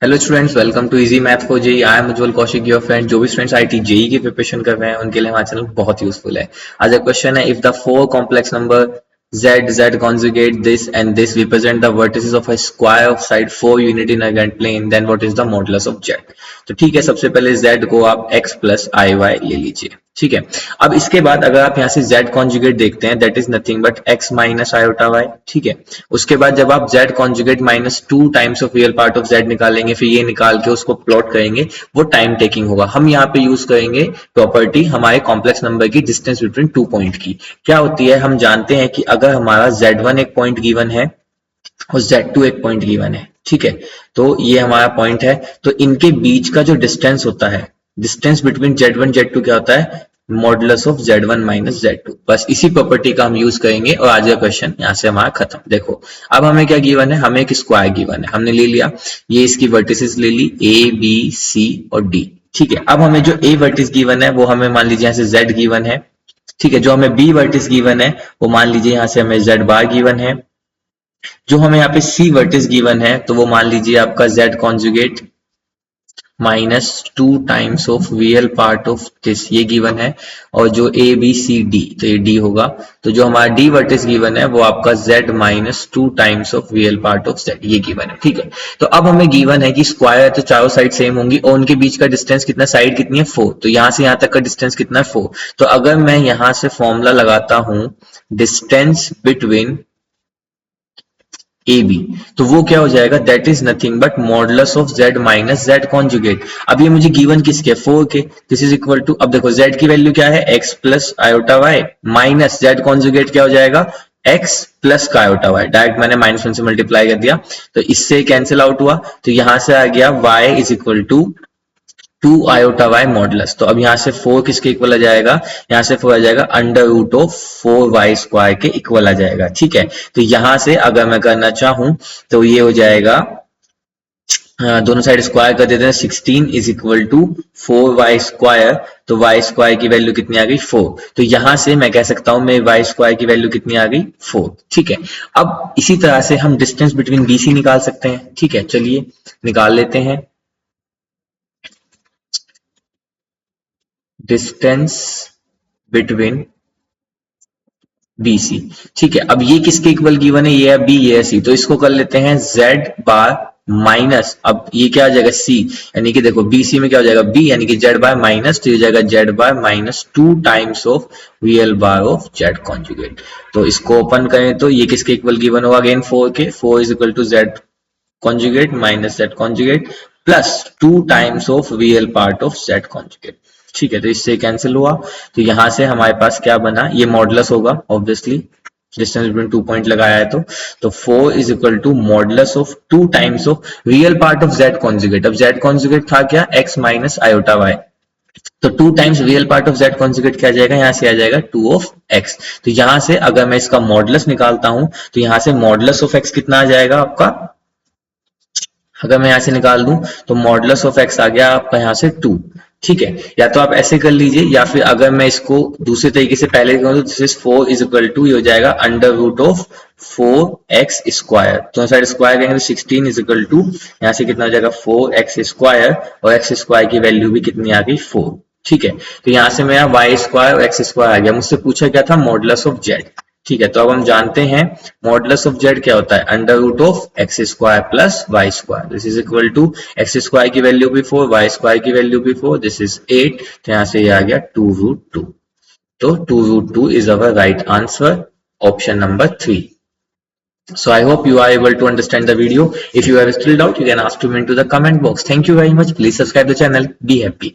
Hello students, welcome to easy math for JEE. I am Ujjwal Kaushik, your friend. जो भी students IIT JEE की preparation कर रहे हैं उनके लिए हमारा चैनल बहुत यूजफुल है। आज का क्वेश्चन है, if the four complex number z conjugate this and this represent the vertices of a square of side 4 unit in a given plane, then what is the modulus of z? तो ठीक है, सबसे पहले z को आप x plus आई Y ले लीजिए। ठीक है, अब इसके बाद अगर आप यहाँ से z कॉन्जुगेट देखते हैं, that is nothing but x minus iota y। ठीक है, उसके बाद जब आप z conjugate minus 2 times of real part of z निकालेंगे, फिर ये निकाल के उसको प्लॉट करेंगे, वो टाइम टेकिंग होगा। हम यहाँ पे यूज करेंगे प्रॉपर्टी हमारे कॉम्प्लेक्स नंबर की डिस्टेंस बिटवीन 2 पॉइंट की। क्या होती है, हम जानते हैं कि अगर हमारा z1 एक पॉइंट गिवन है और z2 एक पॉइंट गिवन है, ठीक है, तो ये हमारा पॉइंट है, तो इनके बीच का जो डिस्टेंस होता है, डिस्टेंस बिटवीन z1 z2 क्या होता है, modulus of z1 minus z2। बस इसी प्रॉपर्टी का हम यूज करेंगे और आज का क्वेश्चन यहाँ से हमारा खत्म। देखो अब हमें क्या गिवन है, हमें एक स्क्वायर गिवन है, हमने ले लिया, ये इसकी वर्टिसेस ले ली a b c और d। ठीक है, अब हमें जो a वर्टिस गिवन है वो हमें मान लीजिए यहाँ से z गिवन है। ठीक है, जो हमें b वर्टिस गिवन है वो मान लीजिए यहाँ से हमें z बार गिवन है। जो हमें यहाँ पे c वर्टिस गिवन है तो वो मान लीजिए आपका z conjugate minus 2 times of real part of this, ये गिवन है। और जो a b c d, तो ये d होगा। तो जो हमारा d वर्टिस गिवन है वो आपका z minus 2 times of real part of z, ये गिवन है। ठीक है, तो अब हमें गिवन है कि स्क्वायर है तो चारों साइड सेम होंगी और उनके बीच का डिस्टेंस कितना, साइड कितनी है 4, तो यहाँ से यहाँ तक का डिस्टेंस कितना है 4। तो अगर मैं यहाँ से फॉर्मूला लगाता हूं डिस्टेंस बिटवीन ए बी, तो वो क्या हो जाएगा, that is nothing but modulus of z minus z conjugate. अब ये मुझे गिवन किसके, 4 के, दिस इज इक्वल टू, अब देखो z की वैल्यू क्या है, x plus iota y minus z conjugate क्या हो जाएगा, x प्लस का आयोटा y। डायरेक्ट मैंने माइनस 1 से मल्टीप्लाई कर दिया तो इससे कैंसिल आउट हुआ, तो यहां से आ गया y is equal to 2 iota y modulus. तो अब यहाँ से 4 किसके इक्वल आ जाएगा, यहाँ से 4 आ जाएगा under root of 4y square के इक्वल आ जाएगा। ठीक है, तो यहाँ से अगर मैं करना चाहूं तो ये हो जाएगा, दोनों साइड स्क्वायर कर देते हैं, 16 is equal to 4y square. तो y स्क्वायर की वैल्यू कितनी आ गई, 4। तो यहां से मैं कह सकता हूं मैं y स्क्वायर की वैल्यू कितनी आ गई, 4। ठीक है, अब इसी तरह से हम डिस्टेंस बिटवीन BC निकाल सकते हैं। ठीक है, चलिए निकाल लेते हैं डिस्टेंस बिटवीन BC। ठीक है, अब ये किसके इक्वल गिवन है, ये है B, ये है C, तो इसको कर लेते हैं Z बार माइनस, अब ये क्या आ जाएगा C, यानी कि देखो BC में क्या हो जाएगा B, यानी कि Z बार माइनस, तो ये जाएगा Z bar minus 2 times of real bar of Z conjugate. तो इसको ओपन करें तो ये किसके इक्वल गिवन होगा, अगेन 4 के, 4 is equal to Z conjugate minus Z conjugate plus 2 times of real part of Z conjugate. ठीक है, तो इससे कैंसिल हुआ, तो यहां से हमारे पास क्या बना, ये मॉडुलस होगा ऑब्वियसली, डिस्टेंस बिटवीन 2 पॉइंट लगाया है तो 4 is equal to modulus of 2 times of real part of Z conjugate. अब Z कॉन्जुगेट था क्या, x माइनस आयोटा y, तो 2 times real part of Z conjugate क्या आ जाएगा, यहाँ से आ जाएगा 2 ऑफ x। तो यहां से अगर मैं इसका मॉडुलस निकालता हूं तो यहां से मॉडुलस ऑफ x कितना आ जाएगा आपका, अगर मैं यहां से निकाल दूं तो मॉडुलस ऑफ x आ गया आपका यहाँ से 2। ठीक है, या तो आप ऐसे कर लीजिए, या फिर अगर मैं इसको दूसरे तरीके से पहले करूं तो this is 4 is equal to, ये हो जाएगा under root of 4x square. तो साइड स्क्वायर करेंगे तो 16 इज इक्वल टू, यहाँ से कितना हो जाएगा 4x स्क्वायर, और x स्क्वायर की वैल्यू भी कितनी आ गई 4। ठीक है, तो यहाँ से मेरा y स्क्वायर और x स्क्वायर आ गया। मुझसे पूछा क्या था, मॉडुलस ऑफ z। ठीक है, तो अब हम जानते हैं मॉडुलस ऑफ z क्या होता है, under root of x square plus y square. This is equal to x square की वैल्यू भी 4, y स्क्वायर की वैल्यू भी 4, दिस इज 8, तो यहाँ से ये आ गया 2 रूट 2। तो 2 root 2 is our right answer, option number 3। So I hope you are able to understand the video. If you have still doubt, you can ask to me into the comment box. Thank you very much. Please subscribe the channel. Be happy.